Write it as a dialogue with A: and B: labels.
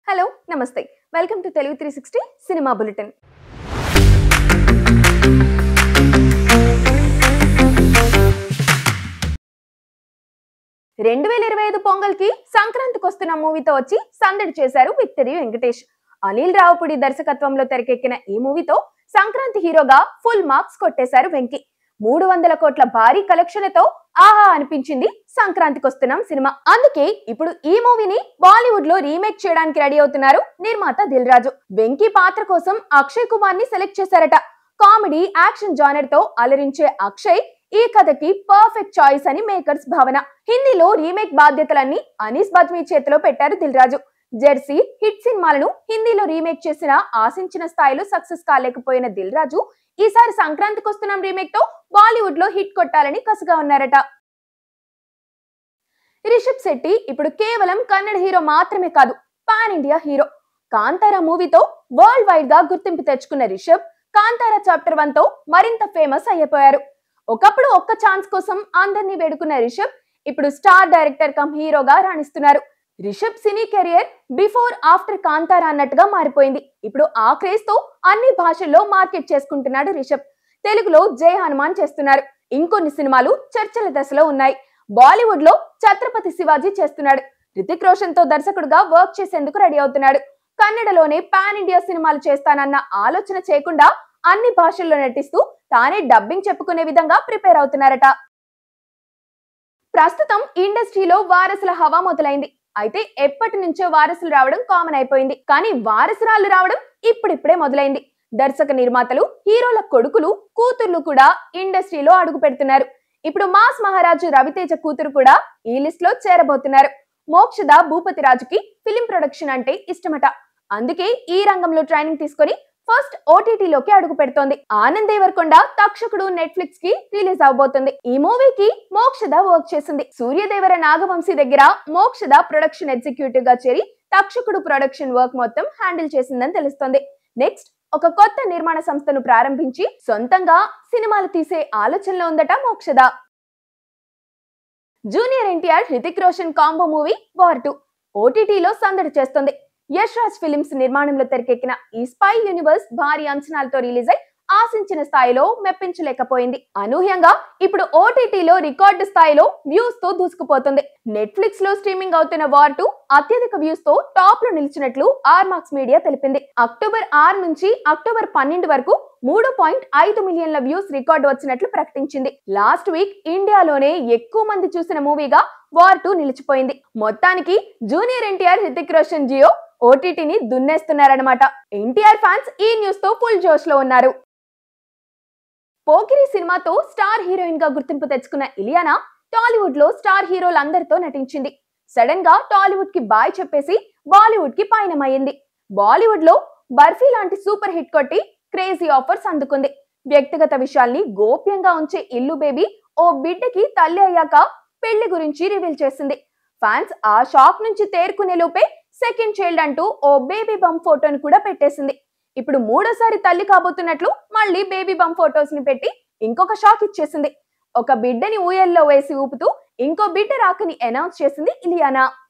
A: Hello నమస్తే welcome to Telugu 360 cinema bulletin. రెండు వేల 25 పొంగల్కి సంక్రాంతికి వస్తున్న మూవీతో వచ్చి సందడి చేశారు విక్టరీ వెంకటేష్. అనిల్ రావుపుడి దర్శకత్వంలో తెరకెక్కిన ఈ మూవీతో సంక్రాంతి హీరోగా ఫుల్ మార్క్స్ కొట్టేశారు వెంకీ. 300 కోట్ల భారీ కలెక్షన్లతో ఆహా అనిపించింది సంక్రాంతికి వస్తున్నాం సినిమా. అందుకే ఇప్పుడు ఈ మూవీని బాలీవుడ్ లో రీమేక్ చేయడానికి రెడీ అవుతున్నారు నిర్మాత దిల్ రాజు. వెంకీ పాత్ర కోసం అక్షయ్ కుమార్ ని సెలెక్ట్ చేశారట. కామెడీ యాక్షన్ జానర్ తో అలరించే అక్షయ్ ఈ కథకి పర్ఫెక్ట్ చాయిస్ అని మేకర్స్ భావన. హిందీలో రీమేక్ బాధ్యతలన్నీ అనీస్ బద్మీ చేతిలో పెట్టారు దిల్ రాజు. జెర్సీ హిట్ సినిమాలను హిందీలో రీమేక్ చేసిన ఆశించిన స్థాయిలో సక్సెస్ కాలేకపోయిన దిల్ రాజు ఈసారి సంక్రాంతికి వస్తున్నాం రీమేక్ తో బాలీవుడ్ లో హిట్ కొట్టాలని కసిగా ఉన్నారట. రిషబ్ శెట్టి ఇప్పుడు కేవలం కన్నడ హీరో మాత్రమే కాదు, పాన్ ఇండియా హీరో. కాంతారా మూవీతో వరల్డ్ వైడ్ గా గుర్తింపు తెచ్చుకున్న రిషబ్ కాంతారా చాప్టర్ 1 తో మరింత ఫేమస్ అయిపోయారు. ఒకప్పుడు ఒక్క ఛాన్స్ కోసం అందరినీ వేడుకున్న రిషబ్ ఇప్పుడు స్టార్ డైరెక్టర్ కమ్ హీరోగా రాణిస్తున్నారు. Rishab cine career before after Kantara అన్నట్టుగా మారిపోయింది. ఇప్పుడు ఆ క్రేజ్ తో అన్ని భాషల్లో మార్కెట్ చేసుకుంటున్నాడు రిషబ్. తెలుగులో జై హనుమాన్ చేస్తున్నారు. ఇంకొన్ని సినిమాలు చర్చల దశలో ఉన్నాయి. బాలీవుడ్ లో ఛత్రపతి శివాజీ చేస్తున్నాడు. రితిక్ రోషన్ తో దర్శకుడుగా వర్క్ చేసేందుకు రెడీ అవుతున్నాడు. కన్నడలోనే పాన్ ఇండియా సినిమాలు చేస్తానన్న ఆలోచన చేయకుండా అన్ని భాషల్లో నటిస్తూ తానే డబ్బింగ్ చెప్పుకునే విధంగా ప్రిపేర్ అవుతున్నారట. ప్రస్తుతం ఇండస్ట్రీలో వారసుల హవా మొదలైంది. అయితే ఎప్పటి నుంచో వారసులు రావడం కామన్ అయిపోయింది. కానీ వారసురాలు రావడం ఇప్పుడిప్పుడే మొదలైంది. దర్శక నిర్మాతలు, హీరోల కొడుకులు, కూతుర్లు కూడా ఇండస్ట్రీలో అడుగు పెడుతున్నారు. ఇప్పుడు మాస్ మహారాజు రవితేజ కూతురు కూడా ఈ లిస్ట్ లో చేరబోతున్నారు. మోక్షద భూపతి రాజుకి ఫిలిం ప్రొడక్షన్ అంటే ఇష్టమట. అందుకే ఈ రంగంలో ట్రైనింగ్ తీసుకొని ఫస్ట్ ఓటీటీలోకి అడుగు పెడుతోంది. ఆనంద్ దేవరకొండ తక్షకుడు నెట్ఫ్లిక్స్ కి రిలీజ్ అవబోతుంది. ఈ మూవీకి మోక్షద వర్క్ చేసింది. సూర్యదేవర నాగవంశీ దగ్గర మోక్షద ప్రొడక్షన్ ఎగ్జిక్యూటివ్ గా చేరి తక్షకుడు ప్రొడక్షన్ వర్క్ మొత్తం హ్యాండిల్ చేసిందని తెలుస్తోంది. నెక్స్ట్ ఒక కొత్త నిర్మాణ సంస్థను ప్రారంభించి సొంతంగా సినిమాలు తీసే ఆలోచనలో ఉందట Mokshada. Junior NTR Hrithik Roshan combo movie war 2 ఓటీటీలో సందడి చేస్తుంది. యష్ రాజ్ ఫిలిమ్స్ నిర్మాణంలో తెరకెక్కిన ఈ స్పై యూనివర్స్ భారీ అంచనాలతో రిలీజ్ అయి ఆశించిన స్థాయిలో మెప్పించలేకపోయింది. అనూహ్యంగా ఇప్పుడు ఓటీటీలో రికార్డు స్థాయిలో వ్యూస్ తో దూసుకుపోతుంది. నెట్ఫ్లిక్స్ లో స్ట్రీమింగ్ అవుతున్న వార్ 2 అత్యధిక వ్యూస్ తో టాప్ లో నిలిచినట్లు ఆర్మాక్స్ మీడియా తెలిపింది. అక్టోబర్ 6 నుంచి అక్టోబర్ 12 వరకు 3.5 మిలియన్ల వ్యూస్ రికార్డు వచ్చినట్లు ప్రకటించింది. లాస్ట్ వీక్ ఇండియాలోనే ఎక్కువ మంది చూసిన మూవీగా వార్ 2 నిలిచిపోయింది. మొత్తానికి జూనియర్ ఎన్టీఆర్ హృతిక్ రోషన్ జియో ఓటీటీని దున్నేస్తున్నారన్నమాట. ఎన్టీఆర్ ఫ్యాన్స్ ఈ న్యూస్ తో ఫుల్ జోష్ లో ఉన్నారు. పోకిరి సినిమాతో స్టార్ హీరోయిన్ గా గుర్తింపు తెచ్చుకున్న ఇలియానా టాలీవుడ్ లో స్టార్ హీరోలందరితో నటించింది. సడన్ గా టాలీవుడ్ కి బాయ్ చెప్పేసి బాలీవుడ్ కి పయనమైంది. బాలీవుడ్ లో బర్ఫీ లాంటి సూపర్ హిట్ కొట్టి క్రేజీ ఆఫర్స్ అందుకుంది. వ్యక్తిగత విషయాల్ని గోప్యంగా ఉంచే ఇల్లు బేబీ ఓ బిడ్డకి తల్లి అయ్యాక పెళ్లి గురించి రివీల్ చేసింది. ఫ్యాన్స్ ఆ షాక్ నుంచి తేరుకునే లోపే సెకండ్ చైల్డ్ అంటూ ఓ బేబీ బంప్ ఫోటోను కూడా పెట్టేసింది. ఇప్పుడు మూడోసారి తల్లి కాబోతున్నట్లు మళ్ళీ బేబీ బంప్ ఫోటోస్ ని పెట్టి ఇంకొక షాక్ ఇచ్చేసింది. ఒక బిడ్డని ఊయల్లో వేసి ఊపుతూ ఇంకో బిడ్డ రాకని అనౌన్స్ చేసింది ఇలియానా.